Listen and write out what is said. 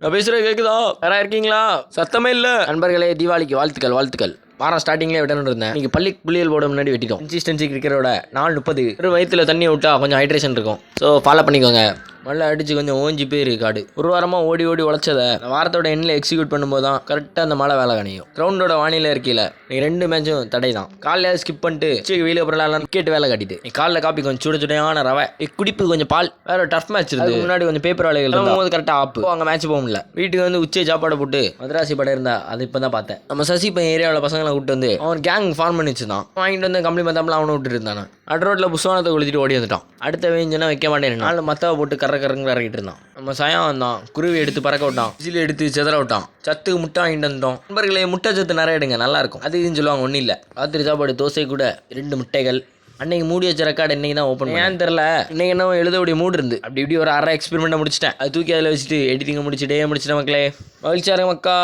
நான் பேசுறது கேக்குதா? யாரா இருக்கீங்களா? சத்தமே இல்ல. நண்பர்களே, தீபாவளிக்கு வாழ்த்துக்கள். வாரம் ஸ்டார்டிங்லேயே விடணும்னு இருந்தேன். நீங்கள் பள்ளி புள்ளியல் போட முன்னாடி வெட்டிட்டோம். கன்சிஸ்டன்சி கிரிக்கெட்டோட 4:30 ஒரு வயிற்றுல தண்ணி விட்டா கொஞ்சம் ஹைட்ரேஷன் இருக்கும். ஸோ ஃபாலோ பண்ணிக்கோங்க. மழை அடிச்சு கொஞ்சம் ஓஞ்சி போயிரு காடு. ஒரு வாரமாக ஓடி உழைச்சதை வாரத்தோட எண்ணில் எக்ஸிக்யூட் பண்ணும்போது தான் கரெக்டாக அந்த மழை வேலை கணியும். கிரவுண்டோட வானிலை இருக்கையில் நீ 2 மேட்சும் தடை தான். காலையில் ஸ்கிப் பண்ணிட்டு வெயில அப்புறம் விக்கெட் வேலை காட்டிட்டு நீ காலைல காப்பி கொஞ்சம் சுடையான ரவை குடிப்பு கொஞ்சம் பால் வேற டஃப் மேட்ச் இருக்கு. முன்னாடி கொஞ்சம் பேப்பர் வேலைகள் போது கரெக்டாக ஆப்பு அங்கே மேட்ச் போக முடியல. வீட்டுக்கு வந்து உச்சை சாப்பாடு போட்டு மதராசி படம் இருந்தா அது இப்போ தான் பார்த்தேன். நம்ம சசி பையன் ஏரியாவில் பசங்களை கூப்பிட்டு வந்து அவன் கேங் ஃபார்ம் பண்ணி வச்சுதான். வாங்கிட்டு வந்து கம்பெனி பார்த்தாமல் அவனை விட்டுட்டு இருந்தான். அட் ரோட்டில் புஸ்வானத்தை கொளுத்திட்டு ஓடி வந்துட்டான். அடுத்த வேஞ்சுன்னா வைக்க மாட்டேன். நாலு மத்தவை போட்டு கறங்க இறக்கிட்டு இருந்தான். நம்ம சயம் வந்தான். குருவி எடுத்து பறக்க விட்டான். விசில் எடுத்து செதற விட்டான். சத்துக்கு முட்டை வாங்கிட்டு வந்தோம். நண்பர்களே, முட்டை சத்து நிறைய எடுங்க, நல்லா இருக்கும். அது இதுன்னு சொல்லுவாங்க, ஒன்றும் இல்லை. ராத்திரி சாப்பாடு தோசை கூட 2 முட்டைகள். அன்னைக்கு மூடி வச்ச ரெக்கார்டு இன்னைக்கு தான் ஓப்பன். ஏன்னு தெரில, இன்னைக்கு என்ன எழுதக்கூடிய மூடு இருந்து அப்படி இப்படி ஒரு அரை எக்ஸ்பெரிமெண்ட்டை முடிச்சிட்டேன். அது தூக்கி அதில் வச்சுட்டு எடிட்டிங்கை முடிச்சுட்டே முடிச்சிட்டேன். மக்களே, மகிழ்ச்சியா இருங்க மக்கா.